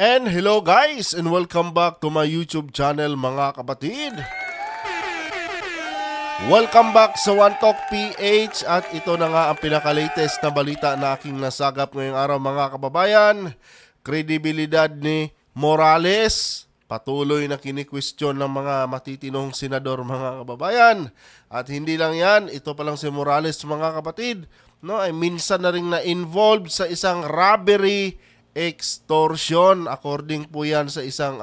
And hello guys and welcome back to my YouTube channel mga kapatid. Welcome back sa One Talk PH at ito na nga ang pinaka-latest na balita na aking nasagap ngayong araw mga kababayan. Kredibilidad ni Morales patuloy na kini-question ng mga matitinong senador mga kababayan. At hindi lang yan, ito pa lang si Morales mga kapatid, no, ay minsan na rin na-involved sa isang robbery extortion according po yan sa isang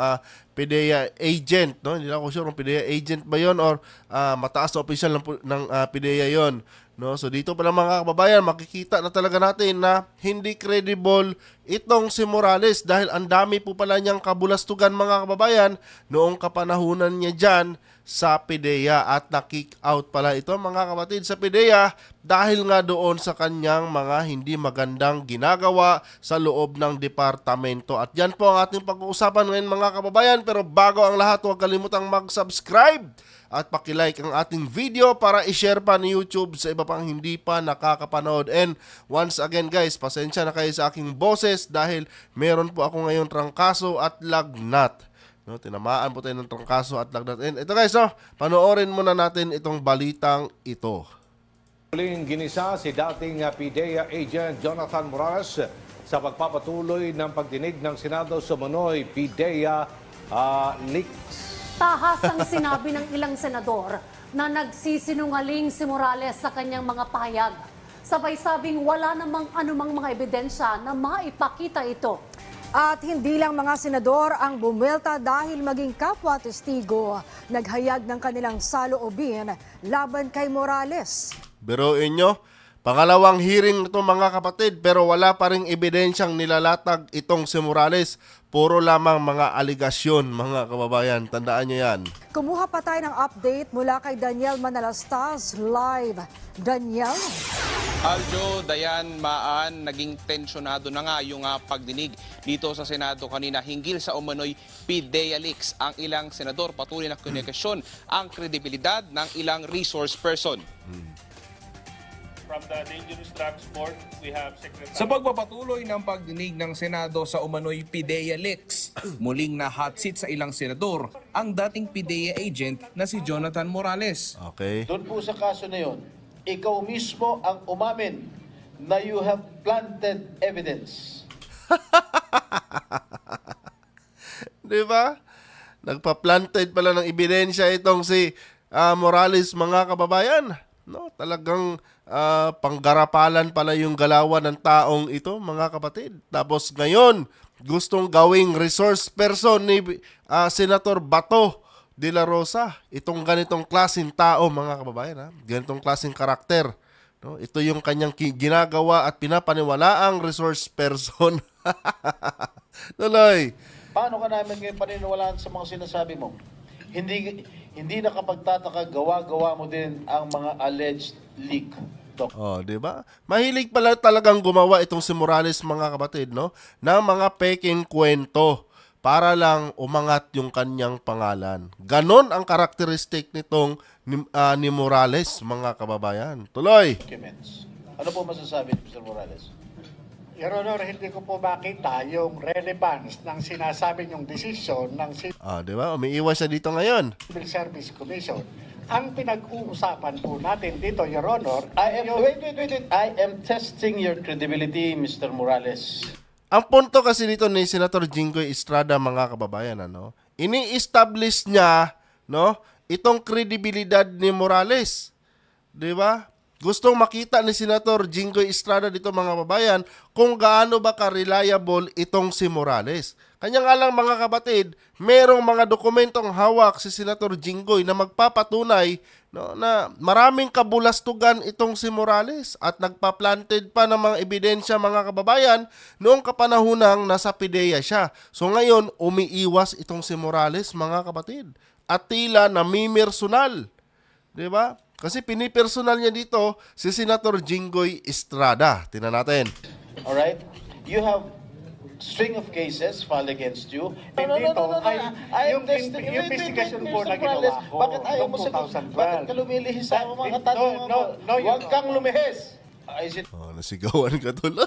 PDEA agent, no? Hindi ako sure kung PDEA agent ba yon or mataas na official ng PDEA yon, no? So dito pa lang mga kababayan makikita na talaga natin na hindi credible itong si Morales dahil ang dami po pala niyang kabulastugan mga kababayan noong kapanahunan niya dyan sa PDEA at na-kick out pala ito mga kapatid sa PDEA dahil nga doon sa kanyang mga hindi magandang ginagawa sa loob ng departamento. At yan po ang ating pag-uusapan ngayon mga kababayan, pero bago ang lahat huwag kalimutang mag-subscribe at pakilike ang ating video para i-share pa ni YouTube sa iba pang hindi pa nakakapanood. And once again guys, pasensya na kayo sa aking boses dahil meron po ako ngayon trangkaso at lagnat. No, tinamaan po tayo ng trangkaso at lagnat. And ito guys, panoorin muna natin itong balitang ito. Muling ginisa si dating PDEA agent Jonathan Morales sa pagpapatuloy ng pagdinig ng Senado sa Manoy PDEA leaks. Tahas ang sinabi ng ilang senador na nagsisinungaling si Morales sa kanyang mga pahayag. Sabay sabing wala namang anumang mga ebidensya na maipakita ito. At hindi lang mga senador ang bumwelta dahil maging kapwa-testigo naghayag ng kanilang saloobin laban kay Morales. Biruin nyo, pangalawang hearing ito mga kapatid pero wala pa ring ebidensyang nilalatag itong si Morales. Puro lamang mga aligasyon mga kababayan. Tandaan nyo yan. Kumuha pa tayo ng update mula kay Daniel Manalastas live. Daniel? Aljo, Dayan, Maan, naging tensyonado na nga yung pagdinig dito sa Senado kanina hinggil sa umano'y PDEA leaks. Ang ilang senador patuloy na kinikesyon ang kredibilidad ng ilang resource person. From the Dangerous Drugs Board, we have Secretary... Sa pagpapatuloy ng pagdinig ng Senado sa umano'y PDEA leaks, muling na hot seat sa ilang senador ang dating PDEA agent na si Jonathan Morales. Okay. Doon po sa kaso na yun, ikaw mismo ang umamin na you have planted evidence. Diba? Nagpa-planted pala ng ebidensya itong si Morales mga kababayan. No, talagang panggarapalan pala yung galawan ng taong ito mga kapatid. Tapos ngayon, gustong gawing resource person ni Senator Bato de la Rosa. Itong ganitong klaseng tao mga kababayan, ganitong klaseng karakter. No, ito yung kanyang ginagawa at pinapaniwalaang resource person. Tuloy. Paano ka namin ngayon paniniwalaan sa mga sinasabi mo? Hindi nakapagtataka, gawa-gawa mo din ang mga alleged leak. Oh, 'di ba? Mahilig pala talagang gumawa itong si Morales mga kapatid, no? Ng mga peking kwento para lang umangat yung kanyang pangalan. Ganon ang karakteristik nitong ni Morales mga kababayan. Tuloy. Documents. Ano po masasabi ni Mr. Morales? Your Honor, hindi ko po makita yung relevance ng sinasabi niyong desisyon ng Di ba? Umiiwas siya dito ngayon. Civil Service Commission. Ang pinag-uusapan po natin dito, Your Honor, Wait. I am testing your credibility, Mr. Morales. Ang punto kasi dito ni Senator Jinggoy Estrada mga kababayan, ini-establish niya, no, itong kredibilidad ni Morales. 'Di ba? Gustong makita ni Senator Jinggoy Estrada dito mga kababayan kung gaano ba ka-reliable itong si Morales. Kanya nga lang mga kapatid, merong mga dokumentong hawak si Senator Jinggoy na magpapatunay, no, na maraming kabulastugan itong si Morales at nagpa-planted pa ng mga ebidensya mga kababayan noong kapanahunang nasa PDEA siya. So ngayon, umiiwas itong si Morales mga kapatid at tila namimersonal. 'Di ba? Kasi pinipersonal niya dito si Senator Jinggoy Estrada. Tingnan natin. Alright? You have string of cases filed against you. yung investigation po na ginawa ko Bakit ayaw mo noong sagot? 2012. Bakit ka lumilihis sa mga tanong? Huwag kang lumihis. Is it Nasigawan ka tuloy.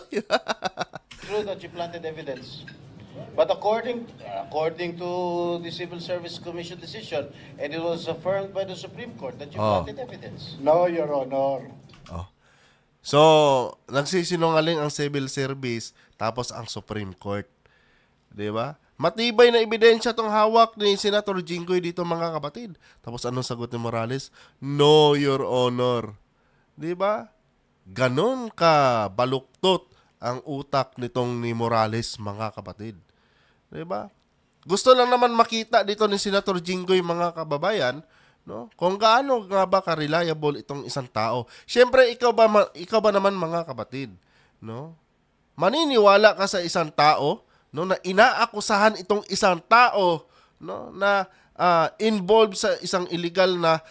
true that you planted evidence? But according to the Civil Service Commission decision, and it was affirmed by the Supreme Court that you planted evidence. No, Your Honor. So, nagsisinungaling ang civil service tapos ang Supreme Court. 'Di ba? Matibay na ebidensya tong hawak ni Senator Jinggoy dito mga kapatid. Tapos anong sagot ni Morales? No, Your Honor. 'Di ba? Ganon ka baluktot ang utak nitong ni Morales mga kapatid. 'Di ba? Gusto lang naman makita dito ni Senator Jinggoy mga kababayan, no? Kung gaano nga ba ka-reliable itong isang tao. Siyempre ikaw ba naman mga kapatid, no? Maniniwala ka sa isang tao, no, na inaakusahan itong isang tao, no, na involved sa isang illegal na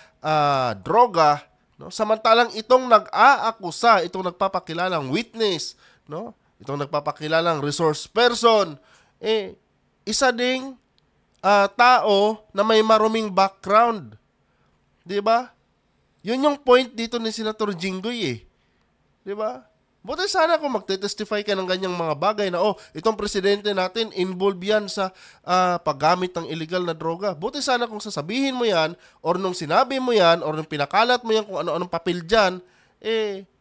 droga, no? Samantalang itong nag-aakusa, itong nagpapakilalang witness, no? Itong nagpapakilalang resource person, isa ding tao na may maruming background. 'Di ba? 'Yun yung point dito ni Senator Jinggoy 'Di ba? Buti sana kung magte-testify ka ng ganyang mga bagay na itong presidente natin involved yan sa paggamit ng illegal na droga. Buti sana kung sasabihin mo yan or nung sinabi mo yan or nung pinakalat mo yan kung ano-anong papel dyan,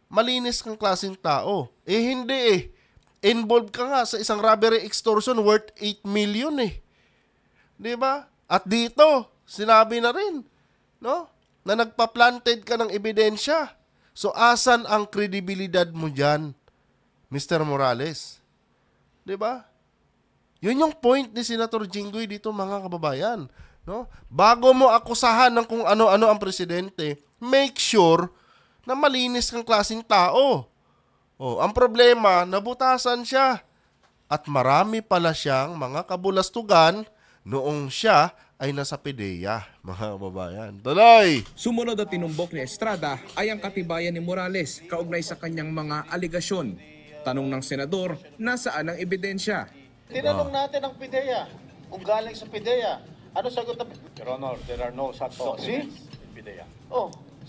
malinis kang klaseng tao. Hindi Involved ka nga sa isang robbery extortion worth 8 million 'Di ba? At dito, sinabi na rin, no? Na nagpa-planted ka ng ebidensya. So, asan ang kredibilidad mo dyan, Mr. Morales? 'Di ba? Yun yung point ni Senator Jinggoy dito mga kababayan. No? Bago mo akusahan ng kung ano-ano ang presidente, make sure na malinis kang klaseng tao. Ang problema, nabutasan siya. At marami pala siyang mga kabulastugan noong siya ay nasa PDEA, mga kababayan. Tuloy! Sumunod at tinumbok ni Estrada ay ang katibayan ni Morales kaugnay sa kanyang mga aligasyon. Tanong ng senador, nasaan ang ebidensya? Tinanong natin ang PIDEA, kung galing sa PIDEA. Ano sagot na? Your Honor, there are no such documents in PIDEA.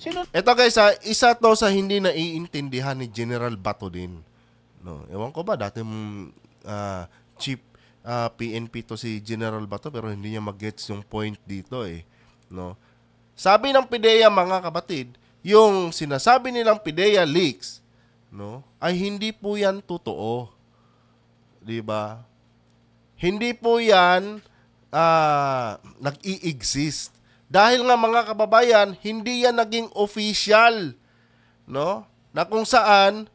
Sino? Ito guys, isa to sa hindi naiintindihan ni General Bato din. No, ewan ko ba, dati chief PNP to si General Bato pero hindi niya mag-gets yung point dito No? Sabi ng PIDEA mga kapatid, yung sinasabi nilang PIDEA leaks, no, ay hindi po yan totoo. 'Di ba? Hindi po yan nag-i-exist. Dahil nga mga kababayan, hindi yan naging official, no? Na kung saan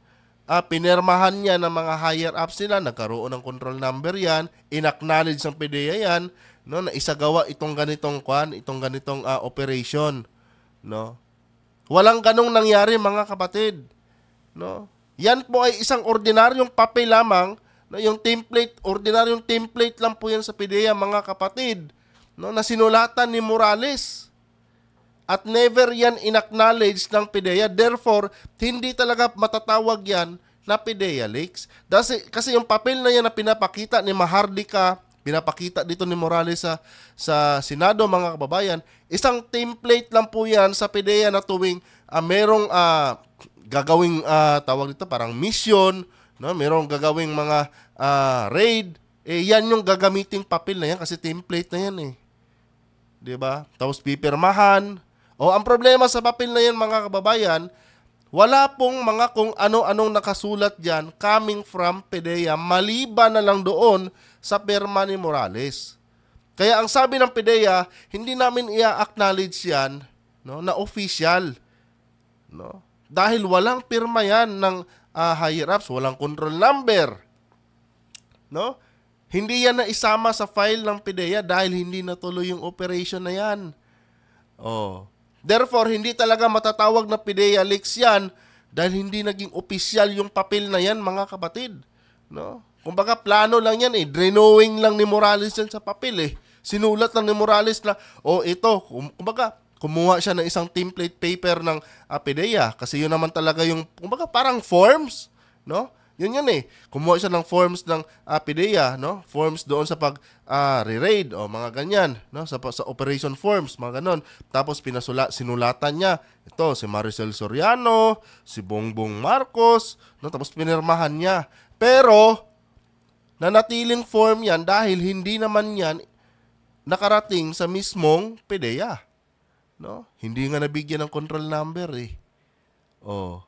pinirmahan niya ng mga higher ups nila, nagkaroon ng control number yan, inacknowledge ng PDEA yan, no, na isagawa itong ganitong operation, no? Walang ganong nangyari mga kapatid, no? Yan po ay isang ordinaryong papel lamang, no, yung template, ordinaryong template lang po yan sa PDEA mga kapatid, no, na sinulatan ni Morales. At never yan inacknowledge ng PIDEA. Therefore, hindi talaga matatawag yan na PIDEA leaks. Kasi yung papel na yan na pinapakita ni Mahardika, pinapakita dito ni Morales sa Senado mga kababayan, isang template lang po yan sa PIDEA na tuwing merong gagawing tawag dito parang mission, no, merong gagawing mga raid, yan yung gagamiting papel na yan kasi template na yan 'Di ba? Tapos pipirmahan. Ang problema sa papel na yan mga kababayan, wala pong mga kung ano-anong nakasulat diyan coming from PIDEA maliban na lang doon sa pirma ni Morales. Kaya ang sabi ng PIDEA, hindi namin i-acknowledge yan, no, na official, no? Dahil walang pirma yan ng higher ups, walang control number, no? Hindi yan na isama sa file ng PIDEA dahil hindi natuloy yung operation na yan. Therefore, hindi talaga matatawag na PIDEA leaks yan dahil hindi naging opisyal yung papel na yan, mga kapatid. No? Kumbaga, plano lang yan drenowing lang ni Morales yan sa papel Sinulat lang ni Morales na, ito, kumbaga, kumuha siya ng isang template paper ng PIDEA kasi yun naman talaga yung, kumbaga, parang forms, no? Yun kumuha siya ng forms ng PIDEA, no? Forms doon sa pag-re-raid mga ganyan, no? Sa operation forms, mga ganon. Tapos sinulatan niya ito si Maricel Soriano, si Bongbong Marcos, no? Tapos pinirmahan niya. Pero nanatiling form yan dahil hindi naman yan nakarating sa mismong PDEA. No? Hindi nga nabigyan ng control number eh. Oh.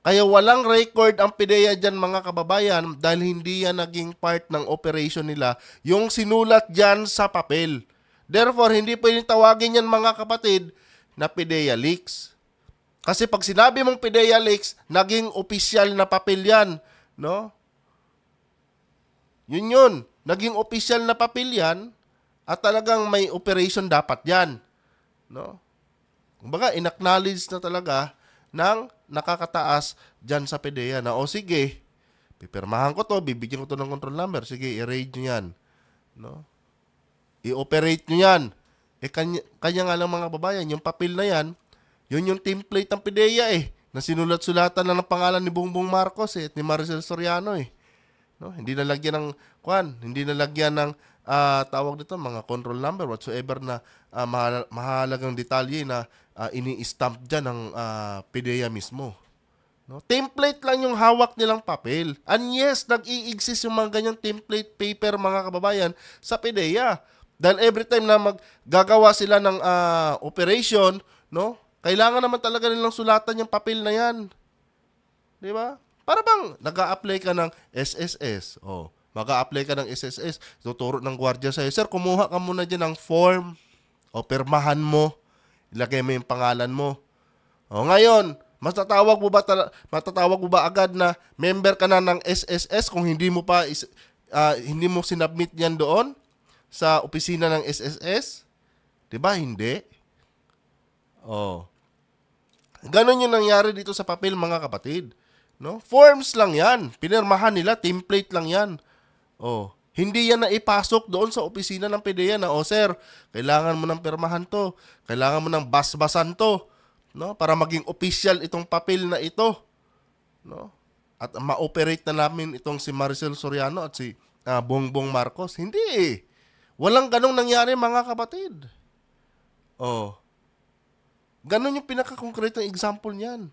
Kaya walang record ang PDEA dyan mga kababayan dahil hindi yan naging part ng operation nila yung sinulat dyan sa papel. Therefore, hindi pwedeng tawagin yan mga kapatid na PDEA leaks. Kasi pag sinabi mong PDEA leaks, naging opisyal na papel yan. No? Yun. Naging opisyal na papel yan at talagang may operation dapat yan. No? Kumbaga, in-acknowledge na talaga ng nakakataas dyan sa PDEA na, o sige, pipirmahan ko to, bibigyan ko to ng control number, sige, i-raid nyo yan. No? I-operate nyo yan. Kanya nga lang mga babayan, yung papel na yan, yun yung template ng PDEA na sinulat-sulatan lang ng pangalan ni Bongbong Marcos at ni Maricel Soriano No? Hindi nalagyan ng hindi nalagyan ng tawag dito mga control number whatsoever na mahalagang detalye na ini-stamp diyan ng PDEA mismo. No? Template lang yung hawak nilang papel. And yes, nag-i-exist yung mga ganyang template paper mga kababayan sa PDEA. Dahil every time na maggagawa sila ng operation, no? Kailangan naman talaga nilang sulatan yung papel na yan. 'Di ba? Para bang nag-a-apply ka ng SSS. Mag-a-apply ka ng SSS. Tuturo ng gwardiya sa'yo, sir, kumuha ka muna dyan ng form. Pirmahan mo. Ilagay mo yung pangalan mo. Ngayon, matatawag mo ba agad na member ka na ng SSS kung hindi mo sinubmit yan doon sa opisina ng SSS? 'Di ba? Hindi. Ganon yung nangyari dito sa papel mga kapatid. No? Forms lang yan. Pinirmahan nila, template lang yan. Hindi yan na ipasok doon sa opisina ng PDEA na, sir, kailangan mo ng pirmahan to. Kailangan mo ng basbasan to. No? Para maging official itong papel na ito. No? At ma-operate na namin itong si Maricel Soriano at si Bongbong Marcos. Hindi. Walang ganong nangyari mga kapatid. Ganon yung pinaka-concrete example niyan.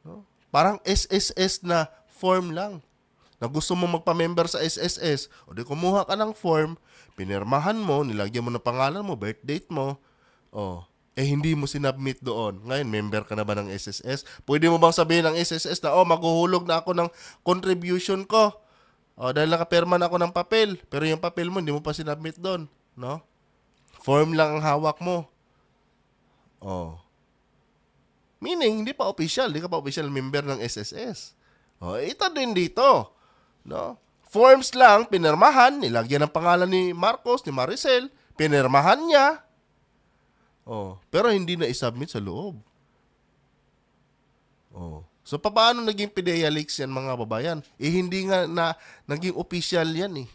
No? Parang SSS na form lang. Na gusto mo magpa-member sa SSS, o di kumuha ka ng form, pinirmahan mo, nilagyan mo ng pangalan mo, birth date mo, hindi mo sinubmit doon. Ngayon, member ka na ba ng SSS? Pwede mo bang sabihin ng SSS na, maghuhulog na ako ng contribution ko? Dahil nakapirma na ako ng papel, pero yung papel mo, hindi mo pa sinubmit doon. No? Form lang ang hawak mo. Meaning, hindi pa official. Hindi ka pa official member ng SSS. Ito din dito. No? Forms lang, pinirmahan, nilagyan ng pangalan ni Marcos, ni Maricel, pinirmahan niya. Pero hindi na isubmit sa loob. So, paano naging PDEA leaks yan mga babayan? Hindi nga na naging official yan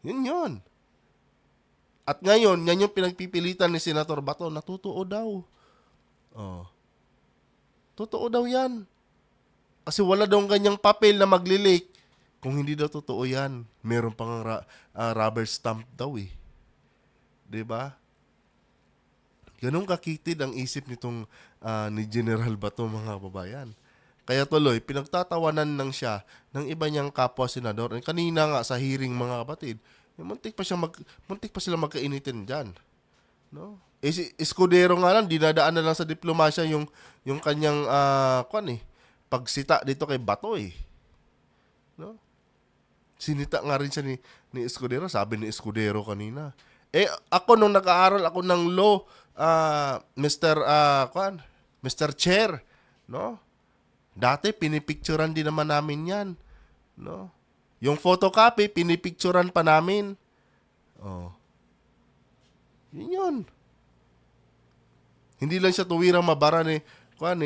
Yun. At ngayon, yan yung pinagpipilitan ni Senator Bato na totoo daw. Totoo daw yan. Kasi wala daw ganyang papel na maglilik. Kung hindi daw totoo yan, meron pang rubber stamp daw Diba? Ganun kakitid ang isip nitong ni General Bato mga babayan. Kaya tuloy, pinagtatawanan lang siya ng iba niyang kapwa senador. Kanina nga sa hearing mga kapatid, muntik pa sila magkainitin dyan. No? Si Escudero nga lang, dinadaan na lang sa diplomasya yung kanyang pagsita dito kay Bato No? Sinita nga rin siya ni Escudero, sabi ni Escudero kanina. Ako nung nag-aaral ako ng law, Mr. Chair, no? Dati pinipicturan din naman namin 'yan, no? Yung photocopy pinipicturan pa namin. Yun. Hindi lang siya tuwirang mabara ni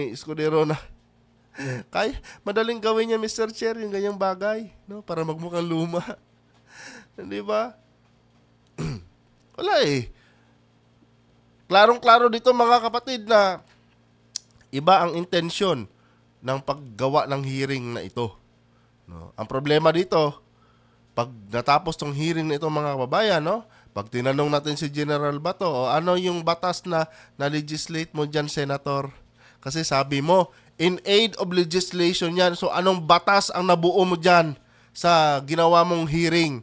Escudero na kaya madaling gawin niya Mr. Chair yung ganyang bagay, no? Para magmukhang luma. Hindi ba? Wala Klarong-klaro dito mga kapatid na iba ang intensyon ng paggawa ng hearing na ito. No? Ang problema dito, pag natapos tong hearing na ito mga kababayan, no? Pag tinanong natin si General Bato, ano yung batas na legislate mo dyan, Senator? Kasi sabi mo, In aid of legislation yan. So anong batas ang nabuo mo dyan sa ginawa mong hearing?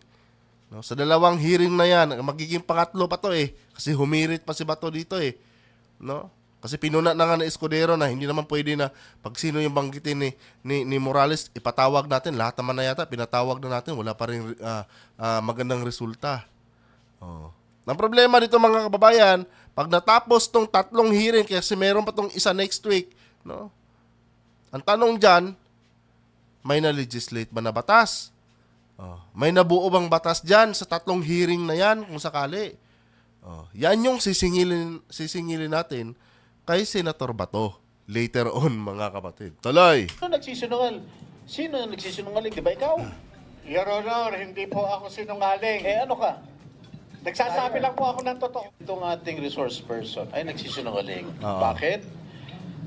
No, sa dalawang hearing na yan, magiging pangatlo pa to eh. Kasi humirit pa si Bato dito eh. No? Kasi pinuna na nga ng Escudero na hindi naman pwede na pag sino yung banggitin ni Morales, ipatawag natin. Lahat naman na yata, pinatawag na natin. Wala pa rin magandang resulta. Oh. Ang problema dito mga kababayan, pag natapos tong 3 hearing, kasi meron pa tong isa next week, no? Ang tanong dyan, may na-legislate ba na batas? Oh. May nabuo bang batas dyan sa 3 hearing na yan kung sakali? Oh. Yan yung sisingilin natin kay Senator Bato later on mga kapatid. Tuloy! Sino nagsisinungal? Sino nagsisinungaling? Di ba ikaw? Your Honor, hindi po ako sinungaling. Ano ka? Nagsasabi lang po ako ng totoo. Itong ating resource person ay nagsisinungaling. Oo. Bakit?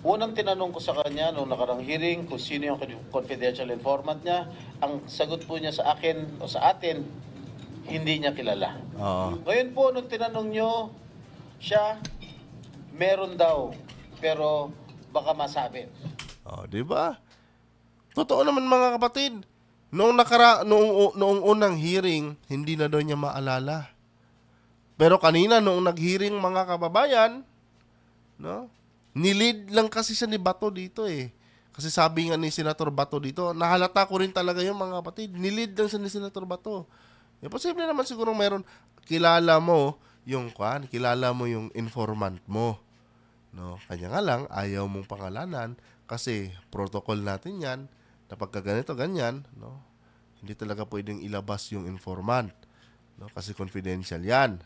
Unang tinanong ko sa kanya noong nakarang hearing kung sino yung confidential informant niya. Ang sagot po niya sa akin o sa atin, hindi niya kilala. Oo. Ngayon po, nung tinanong nyo siya, meron daw, pero baka masabi. Oh, di ba? Totoo naman mga kapatid. Noong unang hearing, hindi na daw niya maalala. Pero kanina noong nag-hearing mga kababayan, no? Nilid lang kasi siya ni Bato dito eh. Kasi sabi nga ni Senator Bato dito, nahalata ko rin talaga yung mga kapatid. Nilid lang siya ni Senator Bato. Posible naman siguro mayroon kilala mo yung informant mo. No, kanya nga lang ayaw mong pangalanan kasi protocol natin 'yan. Na pagka ganito ganyan, no. Hindi talaga pwedeng ilabas yung informant. No, kasi confidential 'yan.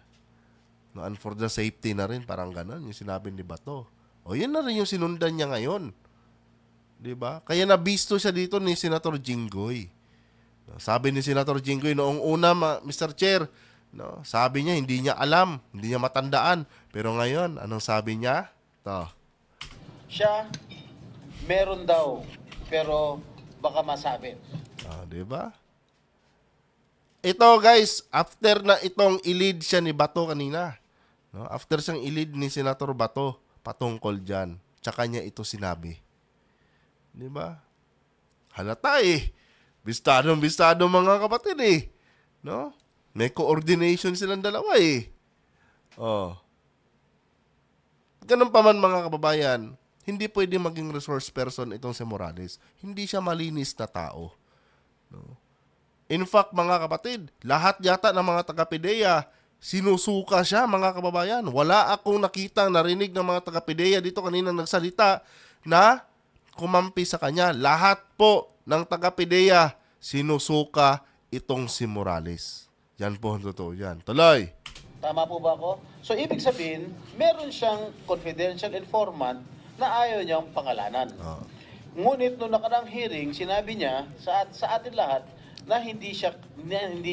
No, and for the safety na rin parang ganoon yung sinabi ni Bato. O yan na rin yung sinundan niya ngayon. 'Di ba? Kaya nabisto siya dito ni Senator Jinggoy. No, sabi ni Senator Jinggoy noong una, Mr. Chair, no, sabi niya hindi niya alam, hindi niya matandaan. Pero ngayon, anong sabi niya? To. Siya, meron daw, pero baka masabi. Di ba? Ito guys, after na itong ilid siya ni Bato kanina. No, after siyang ilid ni Senator Bato patungkol diyan, tsaka niya ito sinabi. Di ba? Halata eh. Bistado mga kapatid eh. No? May coordination silang dalawa eh. Oh. Ganun pa man mga kababayan, hindi pwede maging resource person itong si Morales. Hindi siya malinis na tao. No? In fact, mga kapatid, lahat yata ng mga taga-PIDEA, sinusuka siya mga kababayan. Wala akong nakitang narinig ng mga taga-PIDEA dito kanina nagsalita na kumampi sa kanya. Lahat po ng taga-PIDEA sinusuka itong si Morales. Yan po ang totoo yan. Tuloy! Tama po ba ako? So, ibig sabihin, meron siyang confidential informant na ayaw niyang pangalanan. Ngunit noong nakarang hearing, sinabi niya sa atin lahat na hindi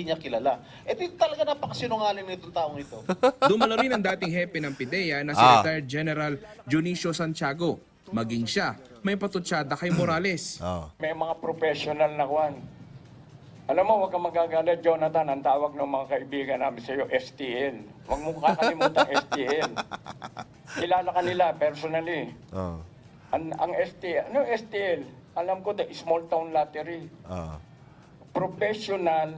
niya kilala. Ito talaga napakasinungaling nitong taong ito. Dumalo rin ang dating hepe ng PIDEA na si retired General Junicio Santiago. Maging siya, may patutsada kay Morales. May mga professional na kwan. Alam mo, huwag kang magagalit, Jonathan. Ang tawag ng mga kaibigan namin sa iyo, STL. Huwag mo kakalimutan STL. Kilala ka nila personally. Ang STL, ano STL? Alam ko, the Small Town Lottery. Professional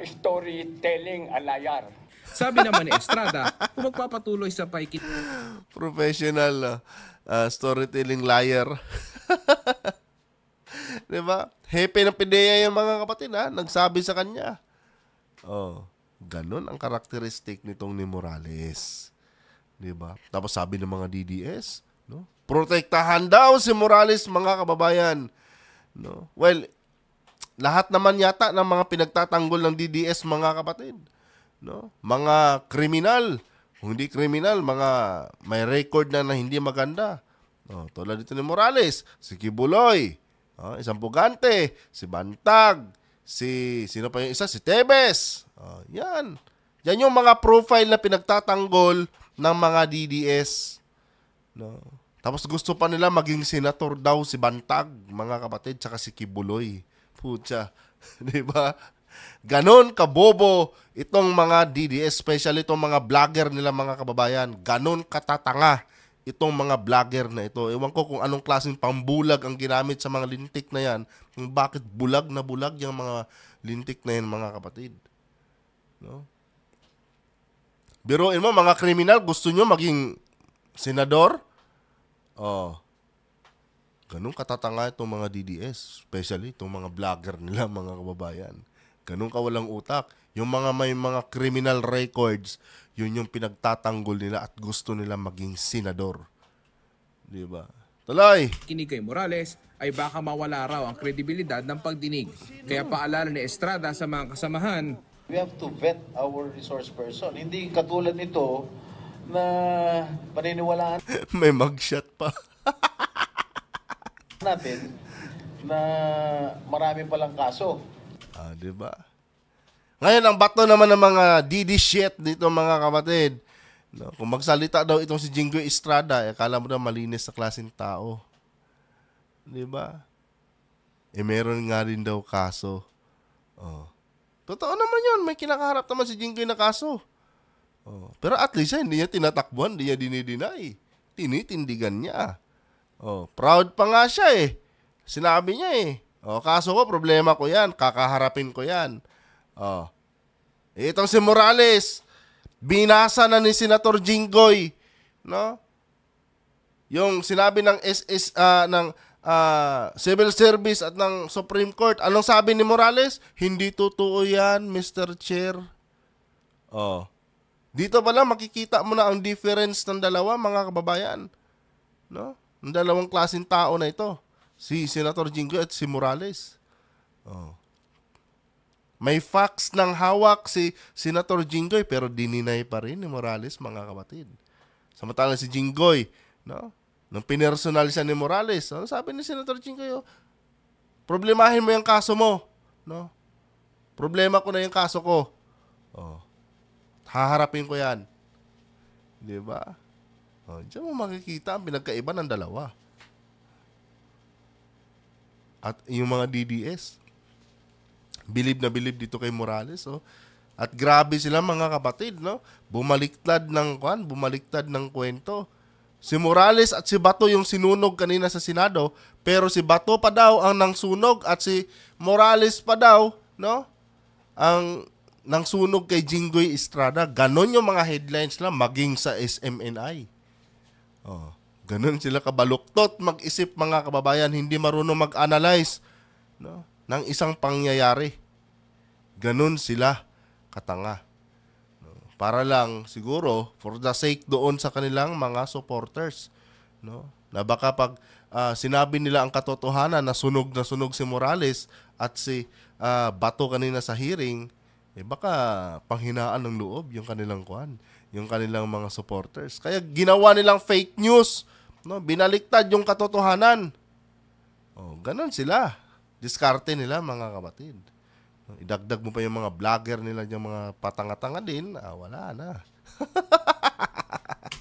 storytelling alayar. Sabi naman ni Estrada, kung magpapatuloy sa paikit professional storytelling liar. Diba? Hepe ng PIDEA yung mga kapatid nagsabi sa kanya. Ganun ang karakteristik nitong ni Morales. Diba? Tapos sabi ng mga DDS, no? Protektahan daw si Morales mga kababayan. No? Well, lahat naman yata ng mga pinagtatanggol ng DDS mga kapatid. No? Mga kriminal, kung hindi kriminal, mga may record na hindi maganda. No, tulad dito ni Morales, si Kibuloy, isang pugante, si Bantag, sino pa yung isa? Si Tebes. Yan. Yan yung mga profile na pinagtatanggol ng mga DDS. No. Tapos gusto pa nila maging senator daw si Bantag, mga kapatid, tsaka si Kibuloy. Pucha. Diba? Ganon kabobo itong mga DDS, especially itong mga vlogger nila mga kababayan. Ganon katatanga itong mga vlogger na ito. Ewan ko kung anong klaseng pambulag ang ginamit sa mga lintik na yan. Kung bakit bulag na bulag yung mga lintik na yan, mga kapatid. No? Biruin mo, mga kriminal, gusto nyo maging senador? Oh. Ganun katatanga itong mga DDS, especially itong mga vlogger nila, mga kababayan. Ganun kawalang utak. Yung mga may mga criminal records, yun yung pinagtatanggol nila at gusto nila maging senador. Di ba? Tuloy! Kinig kay Morales ay baka mawala raw ang kredibilidad ng pagdinig. Kaya paalala ni Estrada sa mga kasamahan, We have to vet our resource person. Hindi katulad nito na paniniwalaan May mugshot pa. natin na marami palang kaso. Di ba? Ngayon, ang bato naman ng mga DD shit dito, mga kapatid. No, kung magsalita daw itong si Jinggoy Estrada, akala mo na malinis sa klaseng tao. Di ba? Meron nga rin daw kaso. Oh. Totoo naman yun. May kinakaharap naman si Jinggoy na kaso. Oh. Pero at least hindi niya tinatakbuhan, hindi niya dinideny. Tinitindigan niya. Oh. Proud pa nga siya eh. Sinabi niya eh. Oh, kaso ko, problema ko yan. Kakaharapin ko yan. Oh. Itong si Morales, binasa na ni Senator Jinggoy, no? Yung sinabi ng ng Civil Service at ng Supreme Court. Anong sabi ni Morales? Hindi totoo yan, Mr. Chair. Oh. Dito pala makikita mo na ang difference ng dalawa, mga kababayan. No? Ang dalawang klaseng tao na ito. Si Senator Jinggoy at si Morales. Oh. May facts ng hawak si Senator Jinggoy pero dininay pa rin ni Morales, mga kapatid. Samantalang si Jinggoy, no? Nung pinersonal siya ni Morales, ano sabi ni Senator Jinggoy? Problemahin mo yung kaso mo, no? Problema ko na yung kaso ko. Oh. Haharapin ko yan. Di ba? Oh, diyan mo makikita ang pinagkaiba ng dalawa. At yung mga DDS, bilib na bilib dito kay Morales, oh. At grabe sila, mga kapatid, no? Bumaliktad ng kwento. Si Morales at si Bato yung sinunog kanina sa Senado, pero si Bato pa daw ang nangsunog at si Morales pa daw, no? Ang nangsunog kay Jinggoy Estrada. Ganon yung mga headlines lang maging sa SMNI. Oh, ganon sila kabaluktot mag-isip, mga kababayan, hindi marunong mag-analyze, no, ng isang pangyayari. Ganon sila katanga. Para lang siguro for the sake doon sa kanilang mga supporters, no? Na baka pag sinabi nila ang katotohanan na sunog si Morales at si Bato kanina sa hearing, baka panghinaan ng loob yung kanilang yung kanilang mga supporters. Kaya ginawa nilang fake news, no? Binaliktad yung katotohanan. Oh, ganun sila. Diskarte nila, mga kapatid. Idagdag mo pa yung mga vlogger nila, yung mga patanga-tanga din, wala na.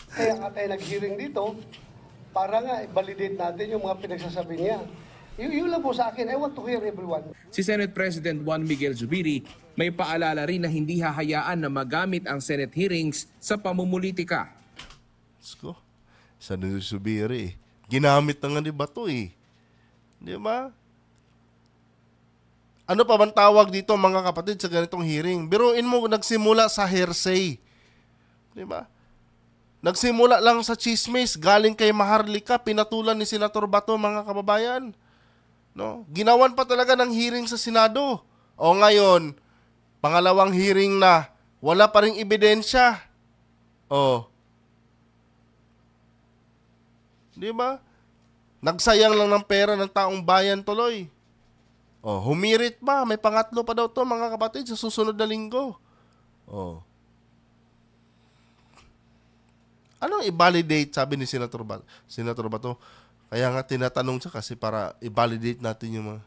Kaya nga tayo nag-hearing dito, para nga i-validate natin yung mga pinagsasabi niya. Yun lang po sa akin. I want to hear everyone. si Senate President Juan Miguel Zubiri may paalala rin na hindi hahayaan na magamit ang Senate hearings sa pamumulitika. Sko, sa Zubiri, ginamit na nga ni Bato eh. Di ba? Ano pa bang tawag dito, mga kapatid, sa ganitong hearing? Biruin mo, nagsimula sa hearsay. Di ba? Nagsimula lang sa chismis, galing kay Maharlika, pinatulan ni Senator Bato, mga kababayan. No? Ginawan pa talaga ng hearing sa Senado. O ngayon, pangalawang hearing na, wala pa ring ebidensya. O. Di ba? Nagsayang lang ng pera ng taong bayan tuloy. Oh, humirit pa. May pangatlo pa daw to, mga kapatid, sa susunod na linggo. Oh. Anong i-validate, sabi ni Senator Bato? Kaya nga tinatanong siya kasi para i-validate natin yung mga...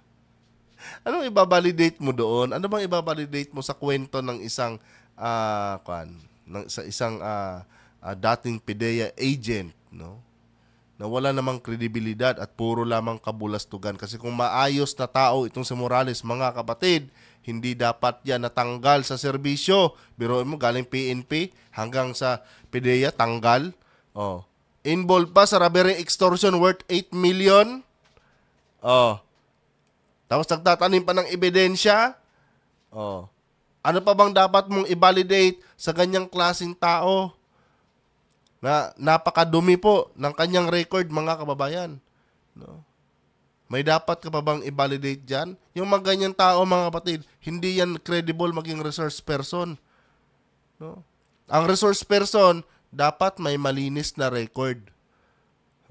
Anong i-validate mo doon? Ano bang i-validate mo sa kwento ng isang dating PIDEA agent, no? Na wala namang kredibilidad at puro lamang kabulastugan. Kasi kung maayos na tao itong si Morales, mga kapatid, hindi dapat yan natanggal sa serbisyo. Biruin mo, galing PNP hanggang sa PIDEA, tanggal. Oh. Involved pa sa robbery extortion worth 8 million. Oh. Tapos nagtatanim pa ng ebidensya. Oh. Ano pa bang dapat mong i-validate sa ganyang klaseng tao? Na napakadumi po ng kanyang record, mga kababayan. No? May dapat ka pa bang i-validate dyan? Yung mga ganyang tao, mga kapatid, hindi yan credible maging resource person. No? Ang resource person, dapat may malinis na record.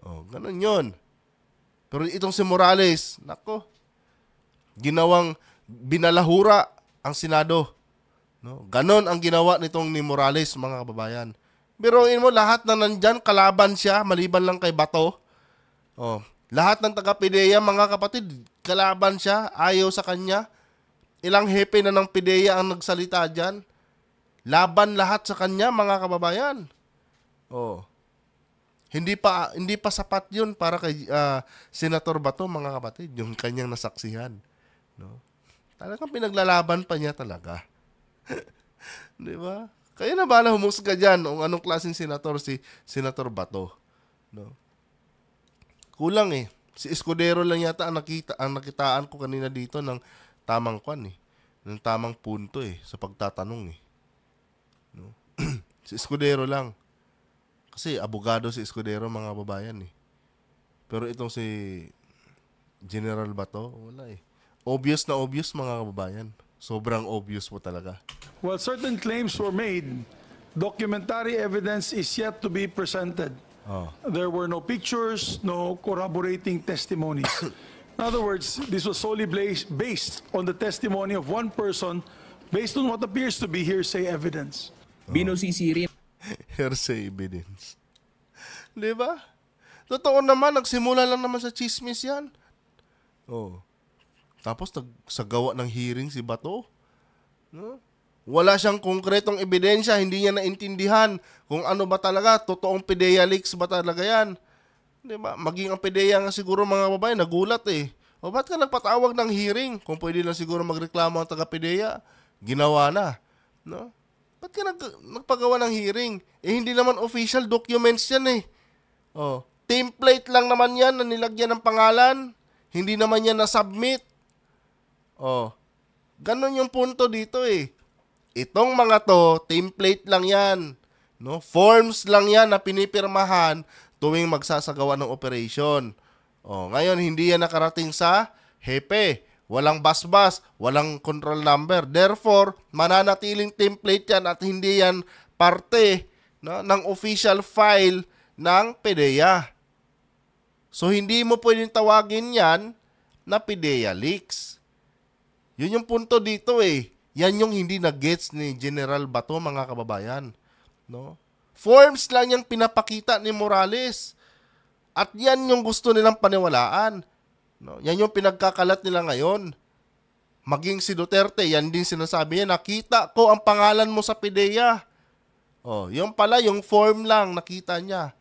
Oh, ganun yun. Pero itong si Morales, nako, ginawang binalahura ang Senado. No? Ganon ang ginawa nitong ni Morales, mga kababayan. Biruin mo, lahat na nandyan, kalaban siya, maliban lang kay Bato. Oh, lahat ng taga-PIDEA, mga kapatid, kalaban siya, ayaw sa kanya. Ilang hepe na ng PIDEA ang nagsalita dyan. Laban lahat sa kanya, mga kababayan. Oh. Hindi pa sapat 'yun para kay Senator Bato, mga kapatid, yung kanyang nasaksihan, no? Talagang pinaglalaban pa niya talaga. 'Di ba? Kaya na bala humusga diyan kung anong klaseng senator si Senator Bato, no? Kulang eh. Si Escudero lang yata ang nakitaan ko kanina dito ng tamang ng tamang punto sa pagtatanong no? Si Escudero lang. Kasi abogado si Escudero, mga babayan Pero itong si General Bato, wala Obvious na obvious, mga kababayan. Sobrang obvious po talaga. While certain claims were made, documentary evidence is yet to be presented. There were no pictures, no corroborating testimonies. In other words, this was solely based on the testimony of one person based on what appears to be hearsay evidence. Binusisi rin. Hearsay evidence. Diba? Totoo naman, nagsimula lang naman sa chismis yan. Tapos nagsagawa ng hearing si Bato. No? Wala siyang konkretong ebidensya, hindi niya naintindihan kung ano ba talaga, totoong PIDEA leaks ba talaga yan. Diba? Maging ang PIDEA nga siguro, mga babae, nagulat O ba't ka nagpatawag ng hearing? Kung pwede lang siguro magreklamo ang taga-PIDEA, ginawa na. No? Ba't ka nagpagawa ng hearing? Hindi naman official documents yan template lang naman yan na nilagyan ng pangalan. Hindi naman yan na-submit. Ganon yung punto dito Itong mga to, template lang yan. No? Forms lang yan na pinipirmahan tuwing magsasagawa ng operation. Ngayon, hindi yan nakarating sa hepe. Walang basbas, walang control number. Therefore, mananatiling template yan at hindi yan parte ng official file ng PIDEA. So, hindi mo pwedeng tawagin yan na PIDEA leaks. Yun yung punto dito Yan yung hindi na-gets ni General Bato, mga kababayan. No? Forms lang yung pinapakita ni Morales. At yan yung gusto nilang paniwalaan. No? Yan yung pinagkakalat nila ngayon. Maging si Duterte, yan din sinasabi niya, nakita ko ang pangalan mo sa PIDEA. Yung pala, yung form lang nakita niya.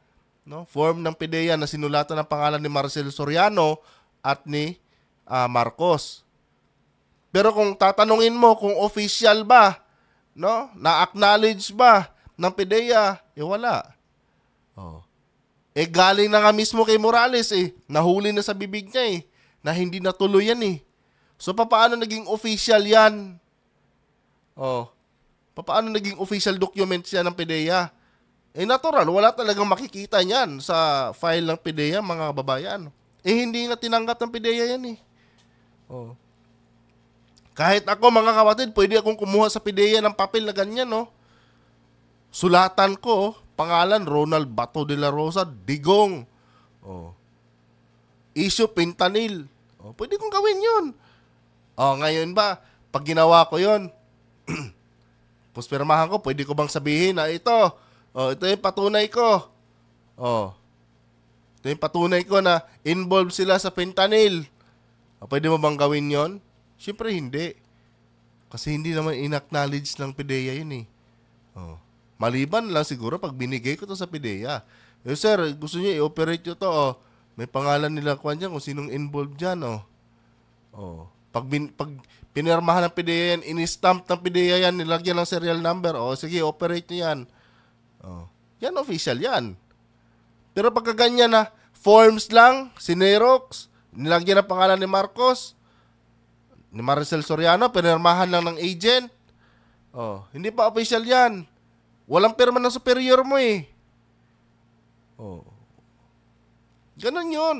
No? Form ng PIDEA na sinulatan ng pangalan ni Marcel Soriano at ni Marcos. Pero kung tatanungin mo kung official ba, no? Na-acknowledge ba ng PIDEA, wala. Galing na nga mismo kay Morales Nahuli na sa bibig niya na hindi natuloy yan So, paano naging official yan? Paano naging official documents yan ng PIDEA? Natural, wala talagang makikita niyan sa file ng PIDEA, mga kababayan. Hindi nga tinanggap ng PIDEA yan Kahit ako, mga kapatid, pwede akong kumuha sa PIDEA ng papel na ganyan, Sulatan ko, pangalan, Ronald Bato de la Rosa, Digong. Issue Fentanyl. Pwede kong gawin yun. Ngayon ba, pag ginawa ko yun, puspirmahan ko, pwede ko bang sabihin na ito yung patunay ko. Ito yung patunay ko na involved sila sa fentanyl. Pwede mo bang gawin yon? Siyempre hindi. Kasi hindi naman in-acknowledge ng PIDEA yun Maliban lang siguro pag binigay ko to sa PIDEA. Sir, gusto niyo i-operate nyo to. May pangalan nila kung sinong involved dyan. Pag pinirmahan ng PIDEA yan, in-stamp ng PIDEA yan, nilagyan ng serial number. Sige, operate nyo yan. Yan official yan. Pero pagka ganyan na, forms lang, sinerox, nilagyan ng pangalan ni Marcos, ni Maricel Soriano, pinirmahan lang ng agent. Oh, hindi pa official yan. Walang pirma ng superior mo eh. Oh. Ganon yun.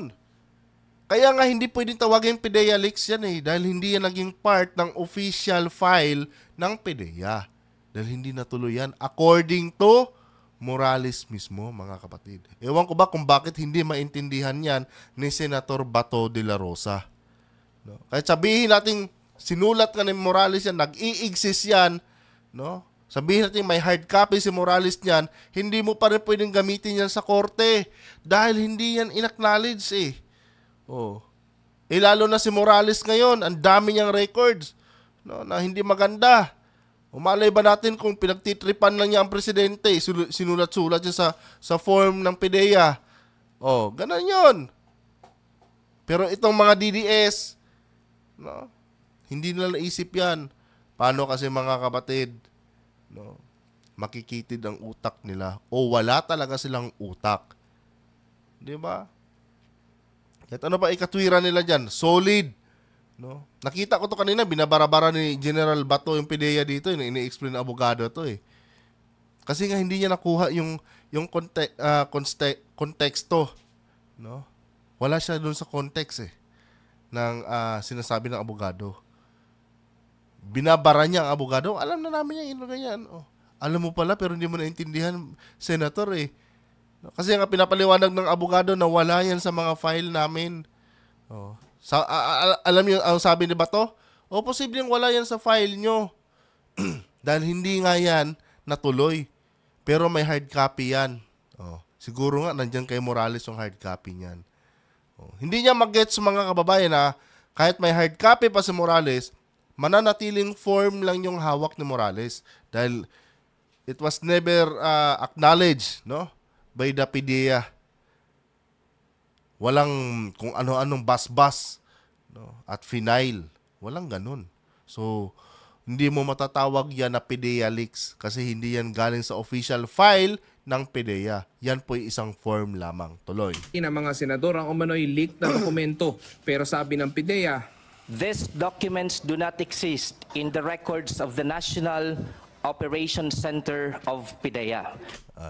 Kaya nga hindi pwedeng tawagin PDEA leaks yan eh. Dahil hindi yan naging part ng official file ng PDEA. Dahil hindi natuloy yan. According to Morales mismo, mga kapatid. Ewan ko ba kung bakit hindi maintindihan yan ni Senator Bato de la Rosa. No? Kahit sabihin natin, sinulat ka ni Morales yan, nag-i-exist yan, no? Sabihin natin may hard copy si Morales niyan, hindi mo pa rin pwedeng gamitin yan sa korte dahil hindi yan in-acknowledge eh. Oh. Eh lalo na si Morales ngayon, ang dami niyang records, no, na hindi maganda. Umalay ba natin kung pinagtitripan lang niya ang presidente, sinulat-sulat siya sa form ng PDEA. Oh, ganun 'yon. Pero itong mga DDS, no, hindi nila naisip 'yan. Paano kasi mga kapatid, no, makikitid ang utak nila o wala talaga silang utak. 'Di ba? At ano ba ikatwiran nila diyan? Solid, no? Nakita ko to kanina, binabara-bara ni General Bato yung PDEA dito, ini-explain ng abogado to eh. Kasi nga hindi niya nakuha yung konteksto, no? Wala siya doon sa context eh ng sinasabi ng abogado. Binabara niya ang abogado, alam na namin yan, ganyan. Oh, alam mo pala pero hindi mo naintindihan, Senator eh. Kasi nga pinapaliwanag ng abogado na wala yan sa mga file namin. Oh. Alam niyo ang sabi ni Bato? O posibleng wala yan sa file nyo. Dahil hindi nga yan natuloy. Pero may hard copy yan. Oh. Siguro nga nandyan kay Morales yung hard copy niyan. Oh. Hindi niya mag-gets mga kababayan na kahit may hard copy pa si Morales, mananatiling form lang yung hawak ni Morales. Dahil it was never acknowledged, no, by the PDEA. Walang kung ano-anong bas-bas, no, at final. Walang ganun. So, hindi mo matatawag yan na PDEA leaks kasi hindi yan galing sa official file ng PDEA. Yan po isang form lamang. Tuloy. Ng mga senador ang umano'y leak na dokumento. Pero sabi ng PDEA, these documents do not exist in the records of the National Operations Center of PDEA.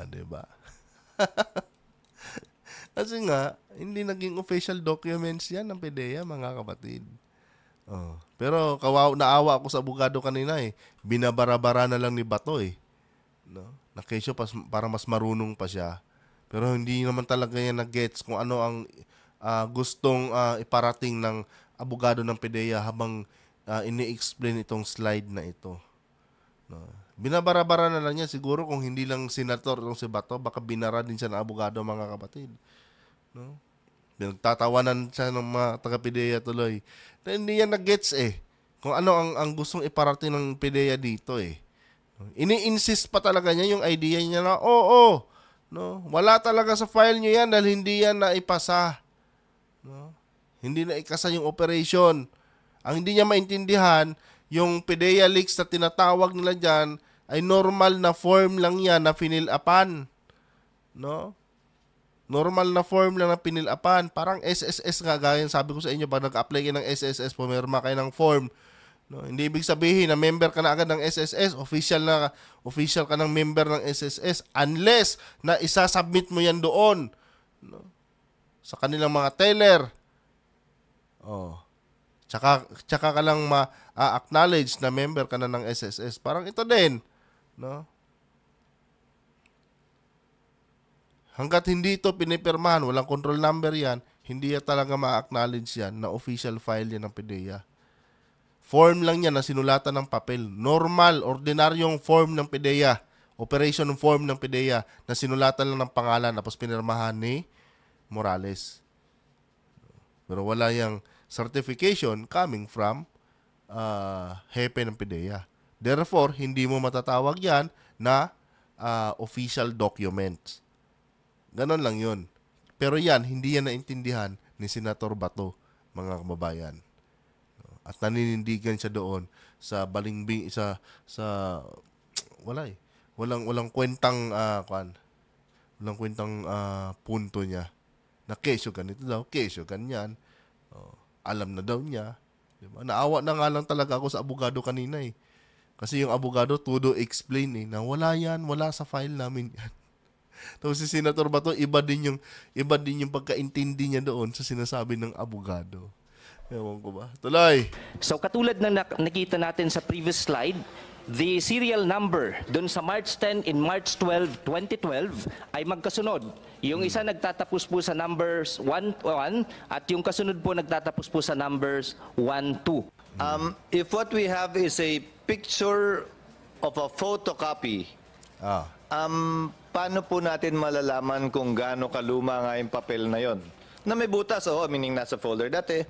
Diba? Kasi nga, hindi naging official documents yan ng PDEA, mga kapatid. Oh. Pero naawa ako sa abogado kanina eh. Binabara-bara na lang ni Bato eh. No? Na kesyo para mas marunong pa siya. Pero hindi naman talaga yan na-gets kung ano ang gustong iparating ng abogado ng PDEA habang ini-explain itong slide na ito. No? Binabara-bara na lang niya. Siguro kung hindi lang senator itong si Bato, baka binara din siya ng abogado, mga kapatid. No? Nagtatawanan siya ng mga taga-PDEA tuloy. Na hindi yan nag-gets eh. Kung ano ang gustong iparating ng PDEA dito eh. Ini-insist pa talaga niya yung idea niya na, oo, no? Wala talaga sa file niyo yan dahil hindi yan naipasa. No? Hindi na ikasa yung operation. Ang hindi niya maintindihan, yung PDEA leaks na tinatawag nila dyan, ay normal na form lang yan na finilapan. No? Normal na form lang na pinilapan. Parang SSS nga, gaya sabi ko sa inyo, pag nag-apply kayo ng SSS, pumirma kayo ng form. No? Hindi ibig sabihin na member ka na agad ng SSS, official ka ng member ng SSS, unless na isasubmit mo yan doon, no, sa kanilang mga teller. Oh. Tsaka ka lang ma-acknowledge na member ka na ng SSS. Parang ito din, no? Hanggat hindi ito pinipirmahan, walang control number yan, hindi yan talaga ma-acknowledge yan na official file yan ng PDEA. Form lang yan na sinulatan ng papel. Normal, ordinaryong form ng PDEA. Operation form ng PDEA na sinulatan lang ng pangalan tapos pinirmahan ni Morales. Pero wala yung certification coming from hepe ng PDEA. Therefore, hindi mo matatawag yan na official documents. Ganon lang yun. Pero yan, hindi yan naintindihan ni Senator Bato, mga kababayan. At naninindigan siya doon sa balingbing, sa wala eh. Walang kwentang Walang kwentang punto niya. Na kesyo ganito daw, kesyo ganyan. Alam na daw niya. Diba? Naawa na nga lang talaga ako sa abogado kanina eh. Kasi yung abogado todo explain eh, na wala yan, wala sa file namin yan. Tapos si Senator Bato, iba din yung pagkaintindi niya doon sa sinasabi ng abogado. Ewan ko ba. Tuloy. So katulad ng nakita natin sa previous slide, the serial number dun sa March 10 and March 12, 2012 ay magkasunod. Yung isa nagtatapos po sa numbers 1-1 at yung kasunod po nagtatapos po sa numbers 1-2. If what we have is a picture of a photocopy, paano po natin malalaman kung gaano kaluma nga yung papel na yon? Na may butas, meaning nasa folder dati.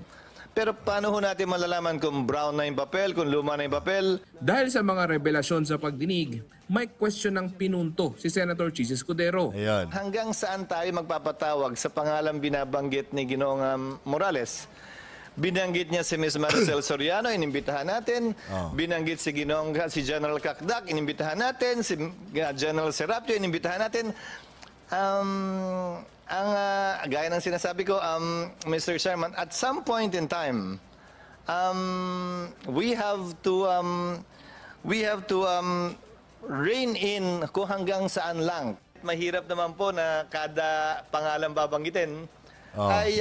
Pero paano ho natin malalaman kung brown na yung papel, kung luma na yung papel? Dahil sa mga revelasyon sa pagdinig, may question ng pinunto si Senator Chis Escudero. Ayan. Hanggang saan tayo magpapatawag sa pangalang binabanggit ni Ginoong Morales? Binanggit niya si Ms. Maricel Soriano, inimbitahan natin. Binanggit si si General Kakdak, inimbitahan natin. Si General Serapio, inimbitahan natin. Gaya ng sinasabi ko, Mr. Chairman, at some point in time, we have to rein in kung hanggang saan lang. Mahirap naman po na kada pangalan babanggitin ay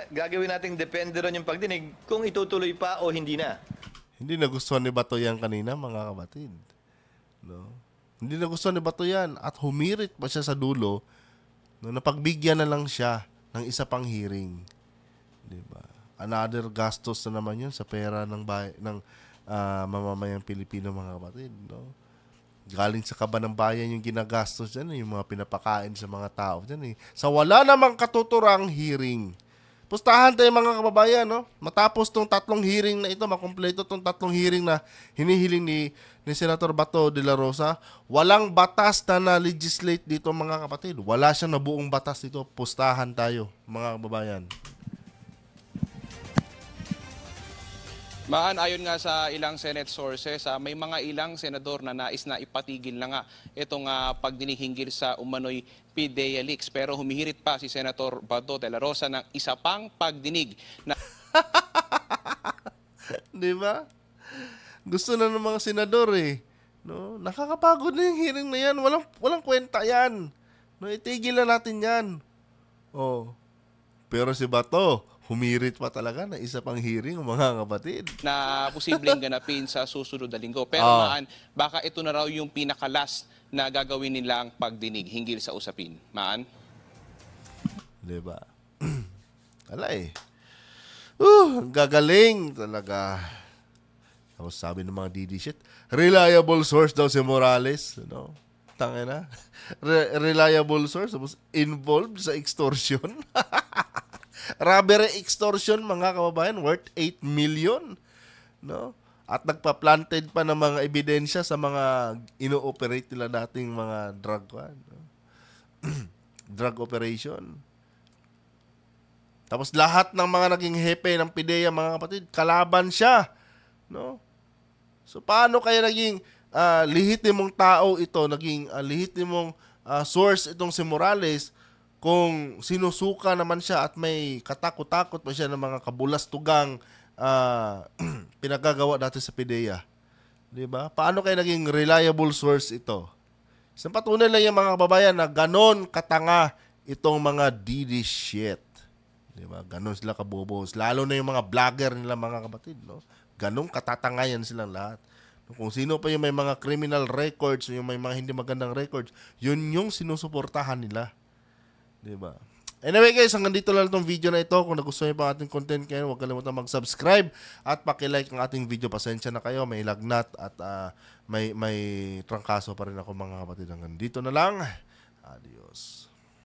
gagawin nating depende ron yung pagdinig kung itutuloy pa o hindi na. Hindi nagustuhan ni Bato yan kanina, mga kapatid. No? Hindi nagustuhan ni Bato yan at humirit pa siya sa dulo. No, napagbigyan na lang siya ng isa pang hearing. 'Di ba? Another gastos na naman 'yun sa pera ng mamamayang Pilipino, mga kapatid, no? Galing sa kaban ng bayan yung ginagastos diyan, yung mga pinapakain sa mga tao diyan eh. Sa wala namang katuturang hearing. Pustahan tayo, mga kababayan, no? Matapos tong 3 hearing na ito, makumpleto tong 3 hearing na hinihiling ni Senator Bato de la Rosa, walang batas na legislate dito, mga kapatid. Wala siyang nabuong batas dito. Pustahan tayo, mga kababayan. Maan, ayon nga sa ilang Senate sources, may mga ilang senador na nais na ipatigil na nga itong pagdinig hinggil sa umano'y PDEA leaks. Pero humihirit pa si Senator Bato de la Rosa ng isa pang pagdinig na... Di ba? Gusto na ng mga senador eh. No? Nakakapagod na yung hearing na yan. Walang kwenta yan. No, itigil na natin yan. Pero si Bato, humirit pa talaga na isa pang hearing, mga kapatid. Na posibleng ganapin sa susunod na linggo. Pero Maan, baka ito na raw yung pinakalas na gagawin nilang pagdinig hinggil sa usapin. Maan? Diba? Wala eh. Gagaling talaga. Tapos sabi ng mga DD shit, reliable source daw si Morales. No? Tangina. Reliable source. Tapos involved sa extortion. Robbery extortion, mga kababayan, worth 8 million. No? At nagpa-planted pa ng mga ebidensya sa mga ino-operate nila dating mga drug operation. Tapos lahat ng mga naging hepe ng PDEA, mga kapatid, kalaban siya. No? So paano kaya naging lehitimong tao ito, naging lehitimong source itong si Morales, kung sinusuka naman siya at may katakot-takot pa siya ng mga kabulastugang pinagagawa dati sa PDEA. Diba? Paano kaya naging reliable source ito? Isang patunay lang yung mga kababayan na ganon katanga itong mga DD shit. Diba? Ganon sila kabobos. Lalo na yung mga vlogger nila, mga kapatid. No? Ganon katatangayan silang lahat. Kung sino pa yung may mga criminal records, yung may mga hindi magandang records, yun yung sinusuportahan nila. Diba? Anyway guys, hanggang dito lang itong video na ito. Kung nagustuhan niyo pa ating content kayo, huwag kalimutan mag-subscribe at pakilike ang ating video. Pasensya na kayo, may lagnat at may trangkaso pa rin ako, mga kapatid. Hanggang dito na lang. Adios.